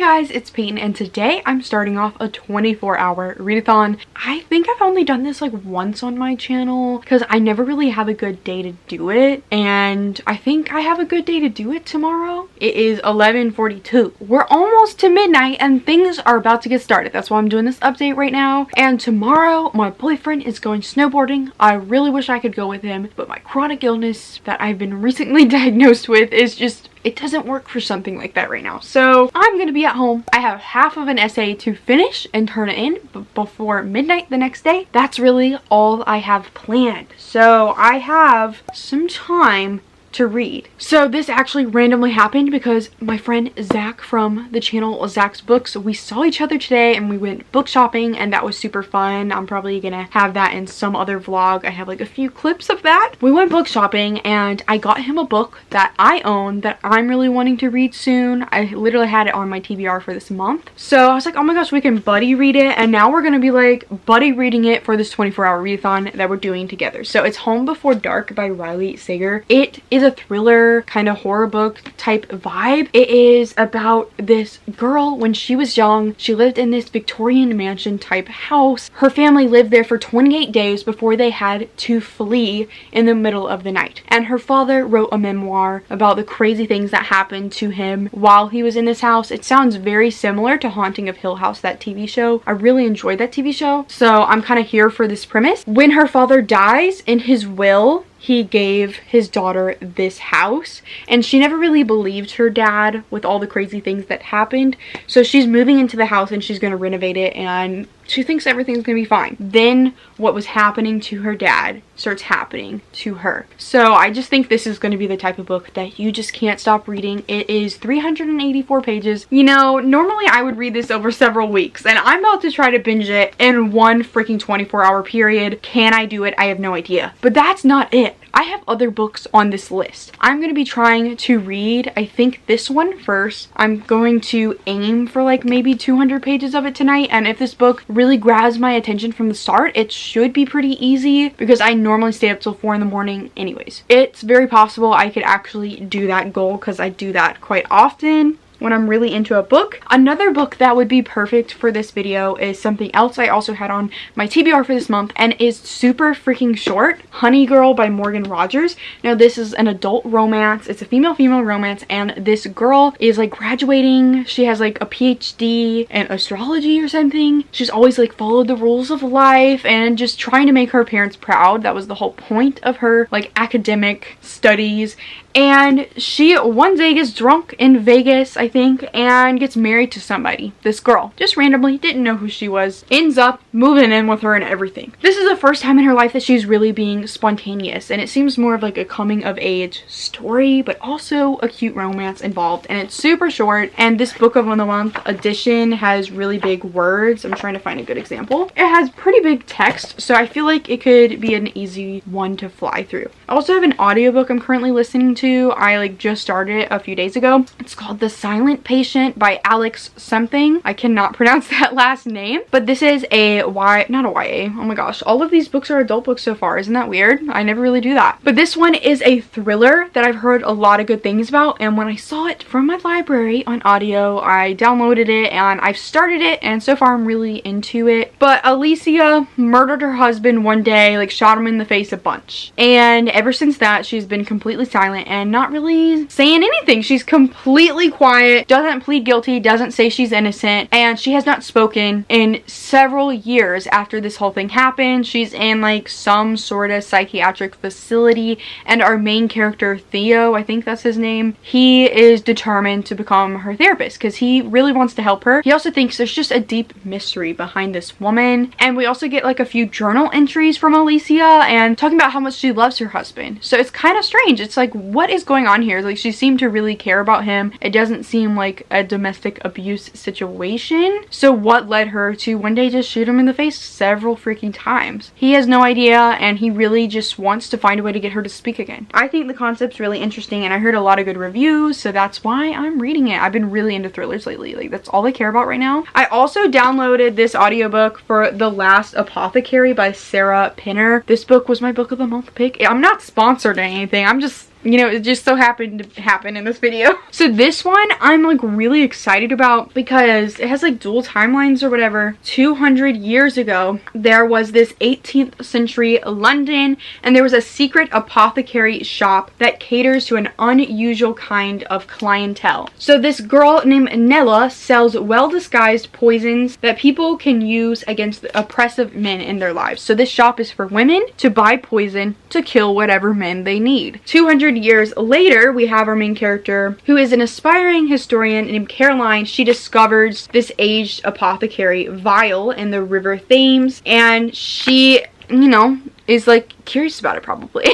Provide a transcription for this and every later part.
Hey guys, it's Peyton and today I'm starting off a 24-hour readathon. I think I've only done this like once on my channel because I never really have a good day to do it, and I think I have a good day to do it tomorrow. It is 11:42. We're almost to midnight and things are about to get started. That's why I'm doing this update right now. And tomorrow my boyfriend is going snowboarding. I really wish I could go with him, but my chronic illness that I've been recently diagnosed with is just, it doesn't work for something like that right now. So I'm gonna be at home. I have half of an essay to finish and turn it in before midnight the next day. That's really all I have planned. So I have some time to read. So this actually randomly happened because my friend Zach from the channel Zach's Books, we saw each other today and we went book shopping, and that was super fun. I'm probably gonna have that in some other vlog. I have like a few clips of that. We went book shopping and I got him a book that I own that I'm really wanting to read soon. I literally had it on my TBR for this month. So I was like, oh my gosh, we can buddy read it, and now we're gonna be like buddy reading it for this 24-hour readathon that we're doing together. So it's Home Before Dark by Riley Sager. It is a thriller kind of horror book type vibe. It is about this girl when she was young. She lived in this Victorian mansion type house. Her family lived there for 28 days before they had to flee in the middle of the night. And her father wrote a memoir about the crazy things that happened to him while he was in this house. It sounds very similar to Haunting of Hill House, that TV show. I really enjoyed that TV show, so I'm kind of here for this premise. When her father dies, in his will, he gave his daughter this house, and she never really believed her dad with all the crazy things that happened. So she's moving into the house and she's going to renovate it, and she thinks everything's going to be fine. Then what was happening to her dad starts happening to her. So I just think this is going to be the type of book that you just can't stop reading. It is 384 pages. You know, normally I would read this over several weeks, and I'm about to try to binge it in one freaking 24-hour period. Can I do it? I have no idea. But that's not it. I have other books on this list. I'm going to be trying to read, I think, this one first. I'm going to aim for like maybe 200 pages of it tonight, and if this book really grabs my attention from the start, it should be pretty easy because I normally stay up till 4 in the morning anyways. It's very possible I could actually do that goal because I do that quite often when I'm really into a book. Another book that would be perfect for this video is something else I also had on my TBR for this month and is super freaking short. Honey Girl by Morgan Rogers. Now this is an adult romance. It's a female romance, and this girl is like graduating. She has like a PhD in astrology or something. She's always like followed the rules of life and just trying to make her parents proud. That was the whole point of her like academic studies. And she one day gets drunk in Vegas, I think, and gets married to somebody. This girl, just randomly, didn't know who she was, ends up moving in with her and everything. This is the first time in her life that she's really being spontaneous, and it seems more of like a coming of age story, but also a cute romance involved. And it's super short, and this book of the month edition has really big words. I'm trying to find a good example. It has pretty big text, so I feel like it could be an easy one to fly through. I also have an audiobook I'm currently listening to. I like just started it a few days ago. It's called The Silent Patient by Alex something. I cannot pronounce that last name, but this is not a YA. Oh my gosh, all of these books are adult books so far. Isn't that weird? I never really do that. But this one is a thriller that I've heard a lot of good things about, and when I saw it from my library on audio, I downloaded it and I've started it, and so far I'm really into it. But Alicia murdered her husband one day, like shot him in the face a bunch, and ever since that she's been completely silent and not really saying anything. She's completely quiet, doesn't plead guilty, doesn't say she's innocent, and she has not spoken in several years after this whole thing happened. She's in like some sort of psychiatric facility, and our main character, Theo, I think that's his name, he is determined to become her therapist because he really wants to help her. He also thinks there's just a deep mystery behind this woman, and we also get like a few journal entries from Alicia and talking about how much she loves her husband. So it's kind of strange. It's like, what is going on here? Like, she seemed to really care about him. It doesn't seem like a domestic abuse situation. So what led her to one day just shoot him in the face several freaking times? He has no idea, and he really just wants to find a way to get her to speak again. I think the concept's really interesting, and I heard a lot of good reviews, so that's why I'm reading it. I've been really into thrillers lately. Like, that's all I care about right now. I also downloaded this audiobook for The Last Apothecary by Sarah Pinner. This book was my book of the month pick. I'm not sponsored or anything. I'm just you know, it just so happened to happen in this video. So this one I'm like really excited about because it has like dual timelines or whatever. 200 years ago, there was this 18th century London, and there was a secret apothecary shop that caters to an unusual kind of clientele. So this girl named Nella sells well-disguised poisons that people can use against the oppressive men in their lives. So this shop is for women to buy poison to kill whatever men they need. 200 years later, we have our main character who is an aspiring historian named Caroline. She discovers this aged apothecary vial in the River Thames, and she, you know, is like curious about it probably.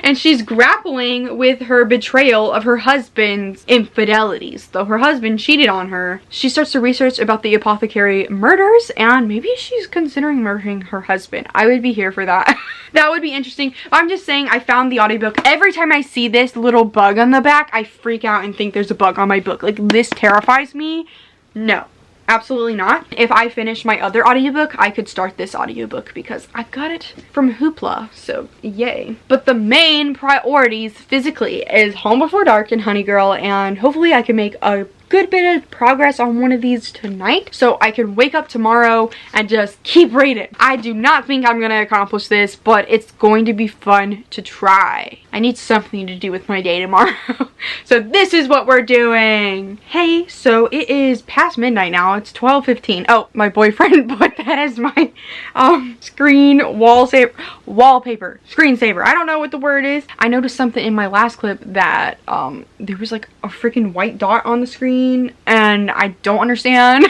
And she's grappling with her betrayal of her husband's infidelities. Though her husband cheated on her, she starts to research about the apothecary murders, and maybe she's considering murdering her husband. I would be here for that. That would be interesting. But I'm just saying, I found the audiobook. Every time I see this little bug on the back, I freak out and think there's a bug on my book. Like, this terrifies me. No. Absolutely not. If I finish my other audiobook, I could start this audiobook because I've got it from Hoopla, so yay. But the main priorities physically is Home Before Dark and Honey Girl, and hopefully I can make a good bit of progress on one of these tonight so I can wake up tomorrow and just keep reading. I do not think I'm gonna accomplish this, but it's going to be fun to try. I need something to do with my day tomorrow. So this is what we're doing. Hey, so it is past midnight now. It's 12:15. Oh, my boyfriend put that as my wallpaper, screensaver. I don't know what the word is. I noticed something in my last clip that there was like a freaking white dot on the screen, and I don't understand.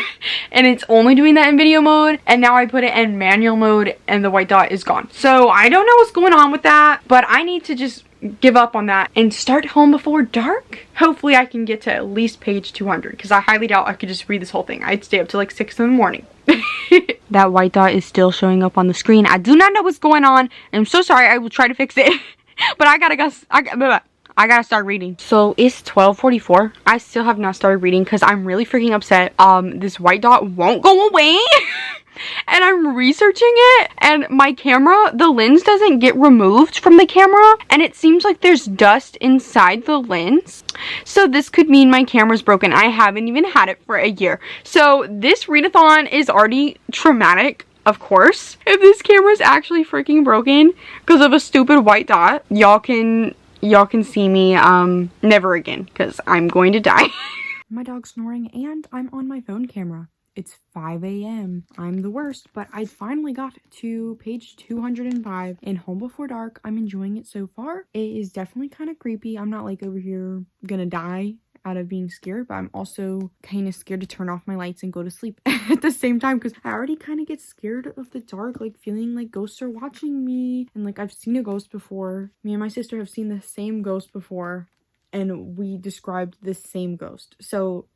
And it's only doing that in video mode, and now I put it in manual mode and the white dot is gone. So I don't know what's going on with that, but I need to just give up on that and start Home Before Dark. Hopefully I can get to at least page 200, because I highly doubt I could just read this whole thing. I'd stay up till like 6 in the morning. That white dot is still showing up on the screen. I do not know what's going on. I'm so sorry. I will try to fix it. But I gotta start reading. So it's 12:44. I still have not started reading because I'm really freaking upset. This white dot won't go away. And I'm researching it, and my camera, the lens doesn't get removed from the camera, and it seems like there's dust inside the lens. So this could mean my camera's broken. I haven't even had it for a year. So this readathon is already traumatic, of course. If this camera's actually freaking broken because of a stupid white dot, y'all can see me never again, because I'm going to die. My dog's snoring, and I'm on my phone camera. It's 5 a.m. I'm the worst, but I finally got to page 205 in Home Before Dark. I'm enjoying it so far. It is definitely kind of creepy. I'm not like over here gonna die out of being scared, but I'm also kind of scared to turn off my lights and go to sleep at the same time, because I already kind of get scared of the dark, like feeling like ghosts are watching me, and like I've seen a ghost before. Me and my sister have seen the same ghost before, and we described the same ghost. So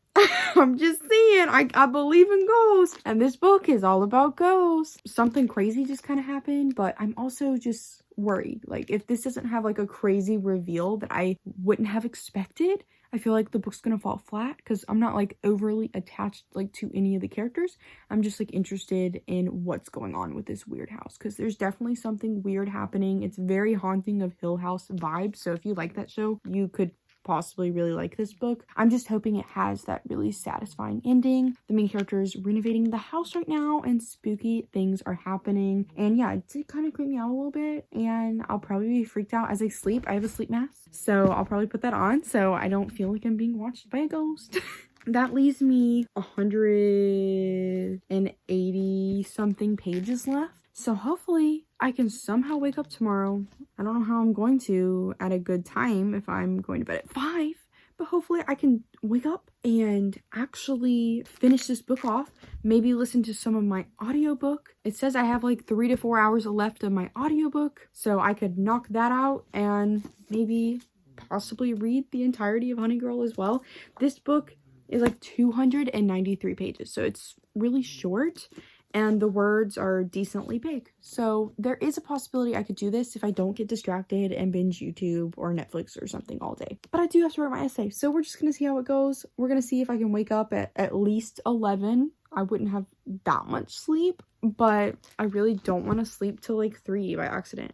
I'm just saying, I believe in ghosts, and this book is all about ghosts. Something crazy just kind of happened, but I'm also just worried. Like, if this doesn't have like a crazy reveal that I wouldn't have expected, I feel like the book's gonna fall flat, because I'm not like overly attached like to any of the characters. I'm just like interested in what's going on with this weird house, because there's definitely something weird happening. It's very haunting of Hill House vibes, so if you like that show, you could possibly really like this book. I'm just hoping it has that really satisfying ending. The main character is renovating the house right now, and spooky things are happening. And yeah, it did kind of creep me out a little bit, and I'll probably be freaked out as I sleep. I have a sleep mask, so I'll probably put that on so I don't feel like I'm being watched by a ghost. That leaves me 180 something pages left. So hopefully I can somehow wake up tomorrow. I don't know how I'm going to at a good time if I'm going to bed at 5, but hopefully I can wake up and actually finish this book off. Maybe listen to some of my audiobook. It says I have like 3 to 4 hours left of my audiobook, so I could knock that out and maybe possibly read the entirety of Honey Girl as well. This book is like 293 pages, so it's really short, and the words are decently big. So there is a possibility I could do this if I don't get distracted and binge YouTube or Netflix or something all day. But I do have to write my essay, so we're just gonna see how it goes. We're gonna see if I can wake up at least 11. I wouldn't have that much sleep, but I really don't want to sleep till like 3 by accident.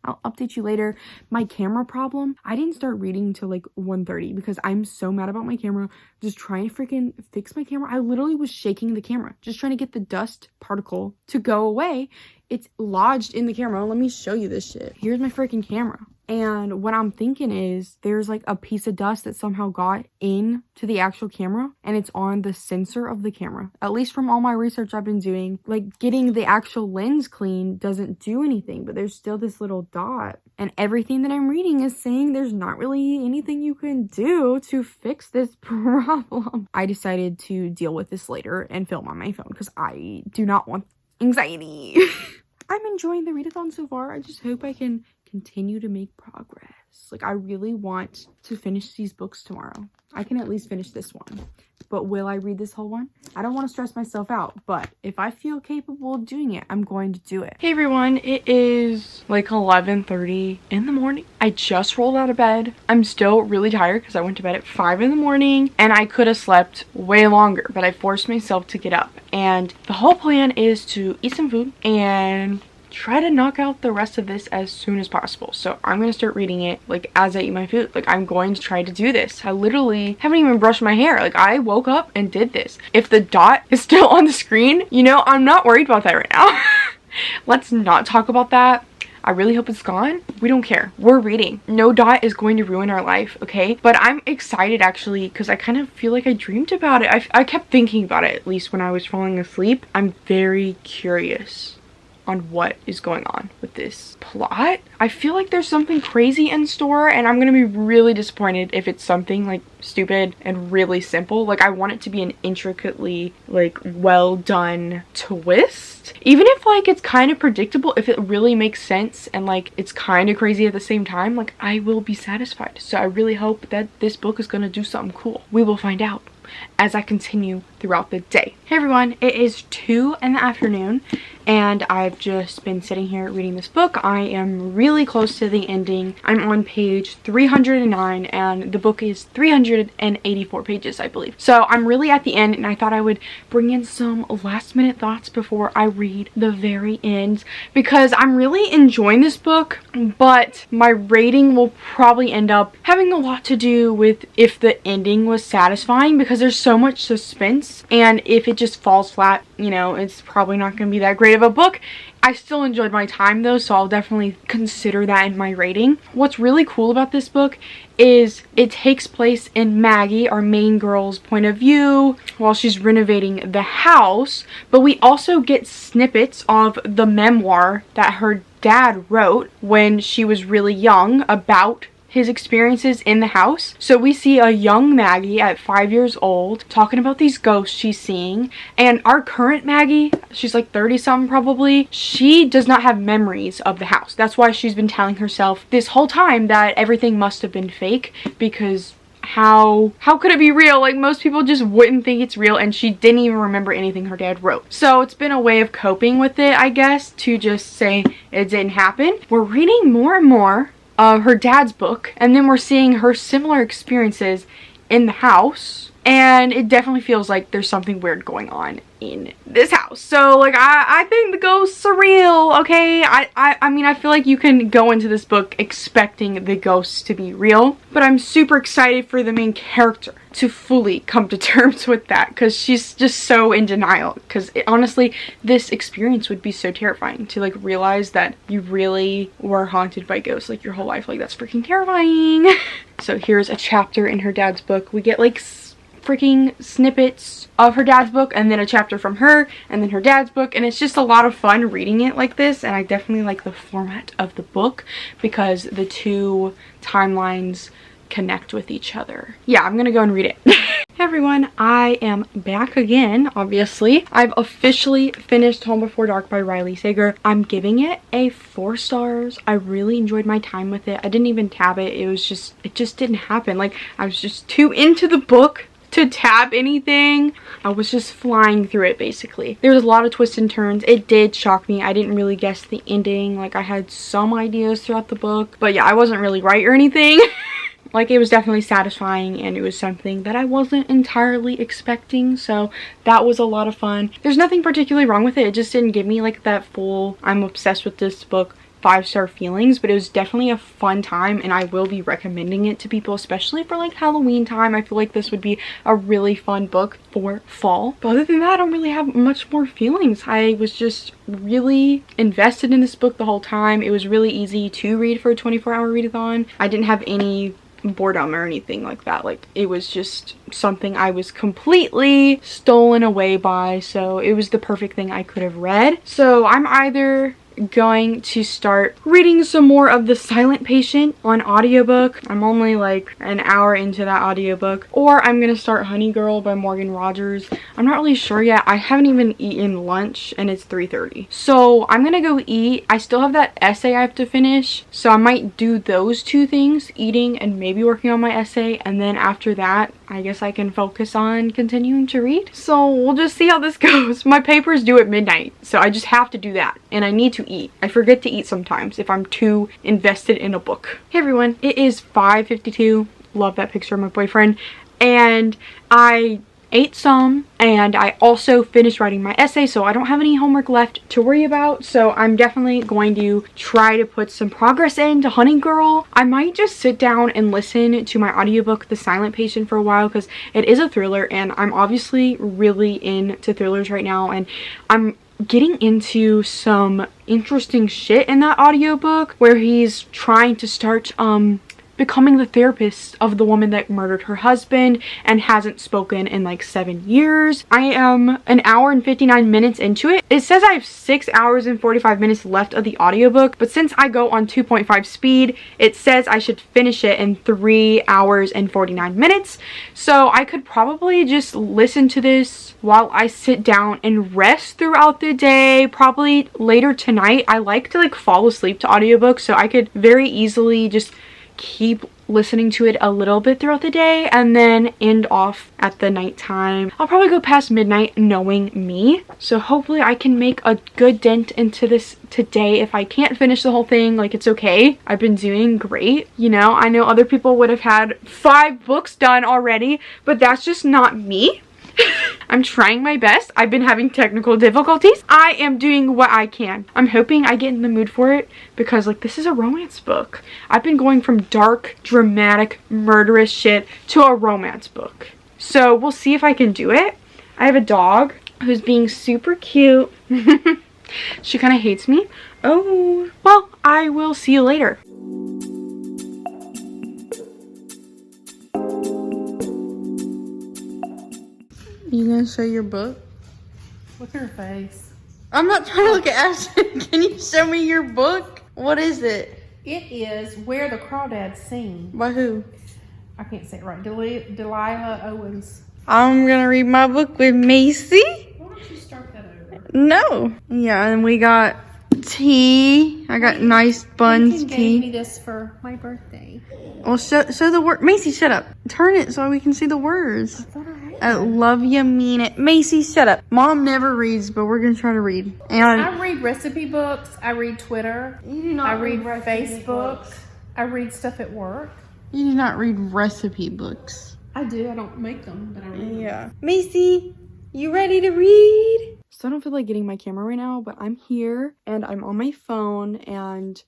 I'll update you later. My camera problem, I didn't start reading until like 1:30 because I'm so mad about my camera. Just trying to freaking fix my camera. I literally was shaking the camera, just trying to get the dust particle to go away. It's lodged in the camera. Let me show you this shit. Here's my freaking camera. And what I'm thinking is there's like a piece of dust that somehow got in to the actual camera, and it's on the sensor of the camera. At least from all my research I've been doing, like getting the actual lens clean doesn't do anything, but there's still this little dot. And everything that I'm reading is saying there's not really anything you can do to fix this problem. I decided to deal with this later and film on my phone because I do not want anxiety. I'm enjoying the readathon so far. I just hope I can continue to make progress. Like, I really want to finish these books tomorrow. I can at least finish this one. But will I read this whole one? I don't want to stress myself out, but if I feel capable of doing it, I'm going to do it. Hey everyone, it is like 11:30 in the morning. I just rolled out of bed. I'm still really tired because I went to bed at 5 in the morning and I could have slept way longer, but I forced myself to get up. And the whole plan is to eat some food and try to knock out the rest of this as soon as possible. So I'm gonna start reading it like as I eat my food. Like, I'm going to try to do this. I literally haven't even brushed my hair. Like, I woke up and did this. If the dot is still on the screen, you know, I'm not worried about that right now. Let's not talk about that. I really hope it's gone. We don't care. We're reading. No dot is going to ruin our life, okay? But I'm excited actually because I kind of feel like I dreamed about it. I kept thinking about it, at least when I was falling asleep. I'm very curious on what is going on with this plot. I feel like there's something crazy in store and I'm gonna be really disappointed if it's something like stupid and really simple. Like, I want it to be an intricately like well done twist. Even if like it's kind of predictable, if it really makes sense and like it's kind of crazy at the same time, like I will be satisfied. So I really hope that this book is gonna do something cool. We will find out as I continue throughout the day. Hey everyone, it is 2 in the afternoon and I've just been sitting here reading this book. I am really close to the ending. I'm on page 309 and the book is 384 pages, I believe. So I'm really at the end and I thought I would bring in some last minute thoughts before I read the very end because I'm really enjoying this book, but my rating will probably end up having a lot to do with if the ending was satisfying because there's so much suspense, and if it just falls flat, you know, it's probably not going to be that great of a book. I still enjoyed my time though, so I'll definitely consider that in my rating. What's really cool about this book is it takes place in Maggie, our main girl's point of view, while she's renovating the house, but we also get snippets of the memoir that her dad wrote when she was really young about his experiences in the house. So we see a young Maggie at 5 years old talking about these ghosts she's seeing, and our current Maggie, she's like 30 something probably, she does not have memories of the house. That's why she's been telling herself this whole time that everything must have been fake, because how could it be real? Like, most people just wouldn't think it's real, and she didn't even remember anything her dad wrote. So it's been a way of coping with it, I guess, to just say it didn't happen. We're reading more and more of her dad's book, and then we're seeing her similar experiences in the house, and it definitely feels like there's something weird going on in this house. So like, I think the ghosts are real, okay? I mean, I feel like you can go into this book expecting the ghosts to be real, but I'm super excited for the main character to fully come to terms with that, because she's just so in denial, because honestly this experience would be so terrifying to like realize that you really were haunted by ghosts like your whole life. Like, that's freaking terrifying. So here's a chapter in her dad's book. We get like freaking snippets of her dad's book, and then a chapter from her, and then her dad's book, and it's just a lot of fun reading it like this. And I definitely like the format of the book because the two timelines connect with each other. Yeah, I'm gonna go and read it. Hey everyone, I am back again, obviously. I've officially finished Home Before Dark by Riley Sager. I'm giving it a 4 stars. I really enjoyed my time with it. I didn't even tab it. It just didn't happen. Like, I was just too into the book to tab anything. I was just flying through it basically. There was a lot of twists and turns. It did shock me. I didn't really guess the ending. Like, I had some ideas throughout the book, but yeah, I wasn't really right or anything. Like, it was definitely satisfying, and it was something that I wasn't entirely expecting, so that was a lot of fun. There's nothing particularly wrong with it. It just didn't give me like that full I'm obsessed with this book 5-star feelings, but it was definitely a fun time and I will be recommending it to people, especially for like Halloween time. I feel like this would be a really fun book for fall. But other than that, I don't really have much more feelings. I was just really invested in this book the whole time. It was really easy to read for a 24-hour readathon. I didn't have any boredom or anything like that. Like, it was just something I was completely stolen away by, so it was the perfect thing I could have read. So I'm either going to start reading some more of The Silent Patient on audiobook. I'm only like an hour into that audiobook. Or I'm gonna start Honey Girl by Morgan Rogers. I'm not really sure yet. I haven't even eaten lunch and it's 3:30. So I'm gonna go eat. I still have that essay I have to finish. So I might do those two things, eating and maybe working on my essay. And then after that, I guess I can focus on continuing to read. So we'll just see how this goes. My paper's due at midnight, so I just have to do that. And I need to eat. I forget to eat sometimes if I'm too invested in a book. Hey everyone, it is 5:52. Love that picture of my boyfriend. And I ate some and I also finished writing my essay, so I don't have any homework left to worry about. So I'm definitely going to try to put some progress into Honey Girl. I might just sit down and listen to my audiobook The Silent Patient for a while because it is a thriller and I'm obviously really into thrillers right now, and I'm getting into some interesting shit in that audiobook where he's trying to start becoming the therapist of the woman that murdered her husband and hasn't spoken in like 7 years. I am an hour and 59 minutes into it. It says I have 6 hours and 45 minutes left of the audiobook, but since I go on 2.5 speed, it says I should finish it in 3 hours and 49 minutes. So I could probably just listen to this while I sit down and rest throughout the day, probably later tonight. I like to like fall asleep to audiobooks, so I could very easily just keep listening to it a little bit throughout the day and then end off at the nighttime. I'll probably go past midnight, knowing me. So hopefully I can make a good dent into this today. If I can't finish the whole thing, like, it's okay. I've been doing great. You know, I know other people would have had 5 books done already, but that's just not me. I'm trying my best. I've been having technical difficulties. I am doing what I can. I'm hoping I get in the mood for it because, like, this is a romance book. I've been going from dark, dramatic, murderous shit to a romance book. So we'll see if I can do it. I have a dog who's being super cute. She kind of hates me. Oh, well, I will see you later. You gonna show your book? Look at her face. I'm not trying to look at Ashton. Can you show me your book? What is it? It is Where the Crawdads Sing. By who? I can't say it right. Delilah Owens. I'm gonna read my book with Macy. Why don't you start that over? No. Yeah, and we got tea. I got nice buns Ethan tea. gave me this for my birthday. Well, show the word. Macy, shut up. Turn it so we can see the words. I thought I had I love you, mean it. Macy, shut up. Mom never reads, but we're gonna try to read. And I read recipe books. I read Twitter. you do not I read recipe Facebook. books. I read stuff at work. You do not read recipe books. I do. I don't make them, but I read them. Yeah. Macy, you ready to read? So I don't feel like getting my camera right now, but I'm here and I'm on my phone and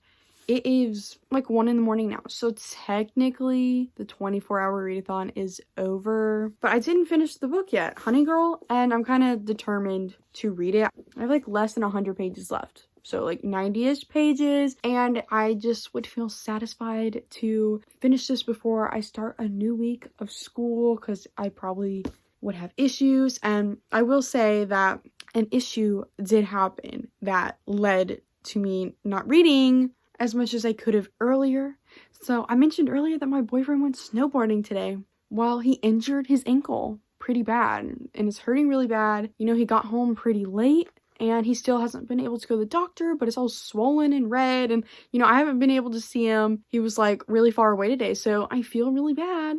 it is like 1 in the morning now. So technically the 24-hour readathon is over, but I didn't finish the book yet, Honey Girl, and I'm kind of determined to read it. I have like less than 100 pages left. So like 90-ish pages, and I just would feel satisfied to finish this before I start a new week of school, because I probably would have issues. And I will say that an issue did happen that led to me not reading as much as I could have earlier. So I mentioned earlier that my boyfriend went snowboarding today. Well, he injured his ankle pretty bad and it's hurting really bad. You know, he got home pretty late and he still hasn't been able to go to the doctor, but it's all swollen and red. And, you know, I haven't been able to see him. He was like really far away today. So I feel really bad.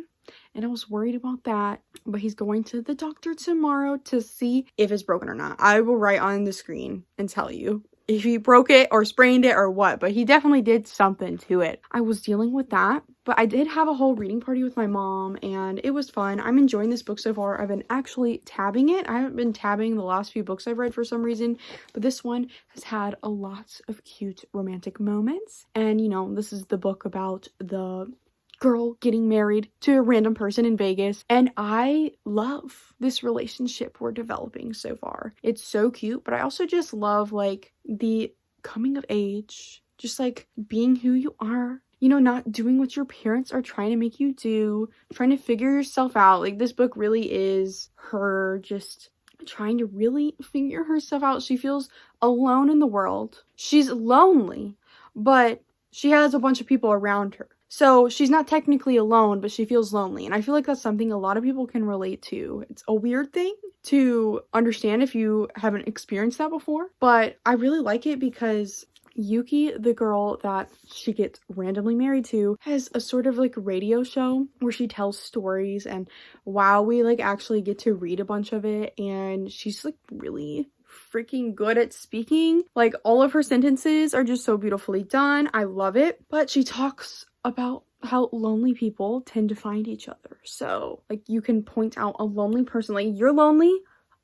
And I was worried about that. But he's going to the doctor tomorrow to see if it's broken or not. I will write on the screen and tell you if he broke it or sprained it or what. But he definitely did something to it. I was dealing with that. But I did have a whole reading party with my mom and it was fun. I'm enjoying this book so far. I've been actually tabbing it. I haven't been tabbing the last few books I've read for some reason, but this one has had a lot of cute romantic moments. And you know, this is the book about the girl getting married to a random person in Vegas, and I love this relationship we're developing so far. It's so cute, but I also just love like the coming of age, just like being who you are, you know, not doing what your parents are trying to make you do, trying to figure yourself out. Like this book really is her just trying to really figure herself out. She feels alone in the world. She's lonely, but she has a bunch of people around her. So she's not technically alone, but she feels lonely. And I feel like that's something a lot of people can relate to. It's a weird thing to understand if you haven't experienced that before. But I really like it because Yuki, the girl that she gets randomly married to, has a sort of like radio show where she tells stories. And wow, we like actually get to read a bunch of it. And she's like really freaking good at speaking. Like all of her sentences are just so beautifully done. I love it. But she talks about how lonely people tend to find each other. So like you can point out a lonely person, like you're lonely,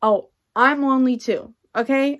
oh, I'm lonely too, okay?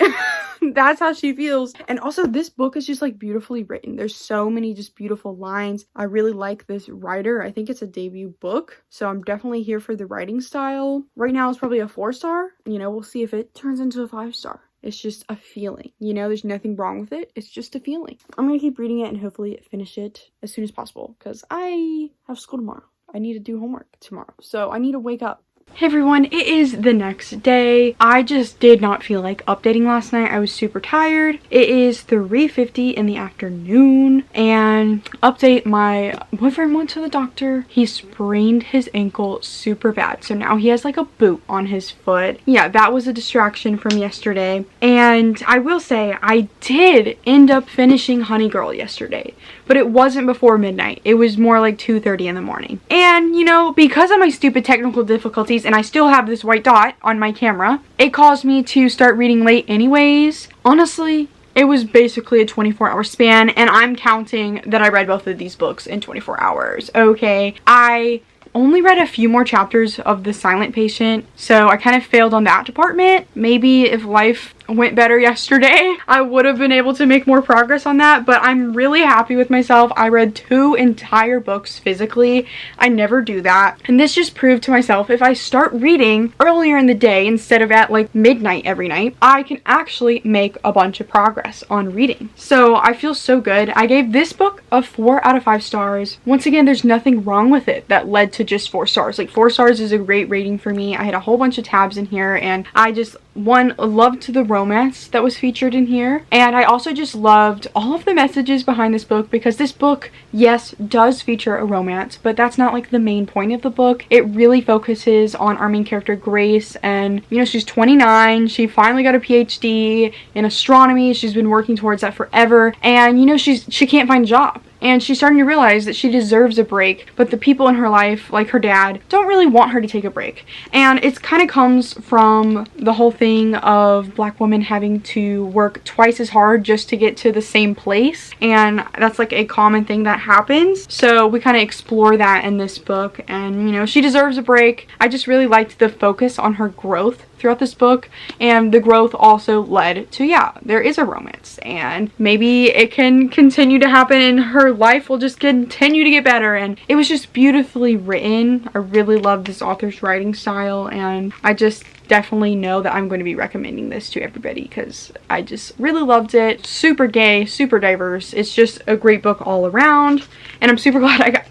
That's how she feels. And also this book is just like beautifully written. There's so many just beautiful lines. I really like this writer. I think it's a debut book, so I'm definitely here for the writing style. Right now it's probably a 4-star. You know, we'll see if it turns into a 5-star. It's just a feeling, you know, there's nothing wrong with it. It's just a feeling. I'm gonna keep reading it and hopefully finish it as soon as possible because I have school tomorrow. I need to do homework tomorrow, so I need to wake up. Hey everyone, it is the next day. I just did not feel like updating last night. I was super tired. It is 3:50 in the afternoon, and update, my boyfriend went to the doctor. He sprained his ankle super bad, so now he has like a boot on his foot. Yeah, that was a distraction from yesterday. And I will say I did end up finishing Honey Girl yesterday, but it wasn't before midnight. It was more like 2:30 in the morning. And you know, because of my stupid technical difficulties, and I still have this white dot on my camera, it caused me to start reading late anyways. Honestly, it was basically a 24-hour span, and I'm counting that I read both of these books in 24 hours, okay? I only read a few more chapters of The Silent Patient, so I kind of failed on that department. Maybe if life went better yesterday, I would have been able to make more progress on that, but I'm really happy with myself. I read 2 entire books physically. I never do that, and this just proved to myself if I start reading earlier in the day instead of at like midnight every night, I can actually make a bunch of progress on reading. So I feel so good. I gave this book a 4 out of 5 stars. Once again, there's nothing wrong with it that led to just 4 stars. Like 4 stars is a great rating for me. I had a whole bunch of tabs in here, and I just loved the romance that was featured in here, and I also just loved all of the messages behind this book, because this book, yes, does feature a romance, but that's not like the main point of the book. It really focuses on our main character Grace, and you know, she's 29, she finally got a PhD in astronomy. She's been working towards that forever, and you know, she can't find a job. And she's starting to realize that she deserves a break, but the people in her life, like her dad, don't really want her to take a break. And it kind of comes from the whole thing of Black women having to work twice as hard just to get to the same place. And that's like a common thing that happens. So we kind of explore that in this book. And, you know, she deserves a break. I just really liked the focus on her growth throughout this book, and the growth also led to, yeah, there is a romance, and maybe it can continue to happen and her life will just continue to get better. And it was just beautifully written. I really love this author's writing style, and I just definitely know that I'm going to be recommending this to everybody because I just really loved it. Super gay, super diverse. It's just a great book all around, and I'm super glad I got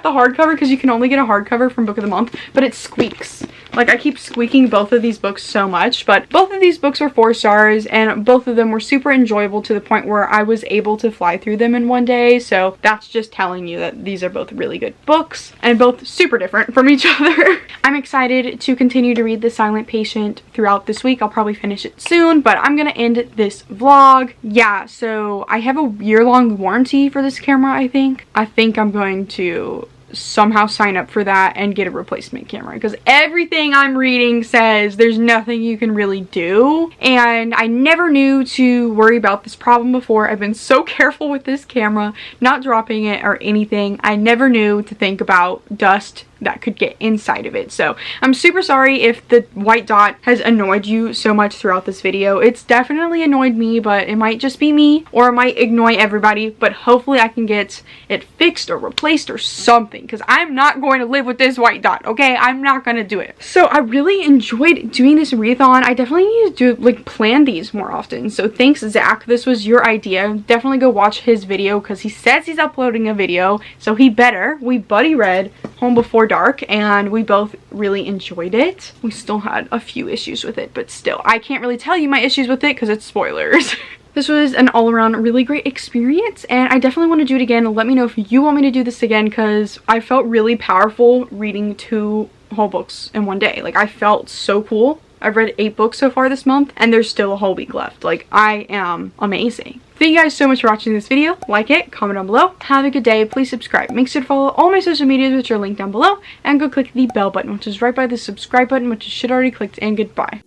the hardcover, because you can only get a hardcover from Book of the Month, but it squeaks. Like, I keep squeaking both of these books so much, but both of these books were 4 stars, and both of them were super enjoyable to the point where I was able to fly through them in one day. So that's just telling you that these are both really good books and both super different from each other. I'm excited to continue to read The Silent Patient throughout this week. I'll probably finish it soon, but I'm gonna end this vlog. Yeah, so I have a year-long warranty for this camera, I think. I'm going to somehow sign up for that and get a replacement camera, because everything I'm reading says there's nothing you can really do. And I never knew to worry about this problem before. I've been so careful with this camera, not dropping it or anything. I never knew to think about dust that could get inside of it. So I'm super sorry if the white dot has annoyed you so much throughout this video. It's definitely annoyed me, but it might just be me, or it might annoy everybody, but hopefully I can get it fixed or replaced or something, because I'm not going to live with this white dot, okay? I'm not going to do it. So I really enjoyed doing this readathon. I definitely need to plan these more often. So thanks, Zach. This was your idea. Definitely go watch his video, because he says he's uploading a video, so he better. We buddy read Home Before Dark, and we both really enjoyed it. We still had a few issues with it, but still, I can't really tell you my issues with it because it's spoilers. This was an all-around really great experience, and I definitely want to do it again. Let me know if you want me to do this again, because I felt really powerful reading 2 whole books in one day. Like, I felt so cool. I've read 8 books so far this month, and there's still a whole week left. Like, I am amazing. Thank you guys so much for watching this video. Like it, comment down below. Have a good day. Please subscribe. Make sure to follow all my social medias, which are linked down below, and go click the bell button, which is right by the subscribe button, which you should already clicked, and goodbye.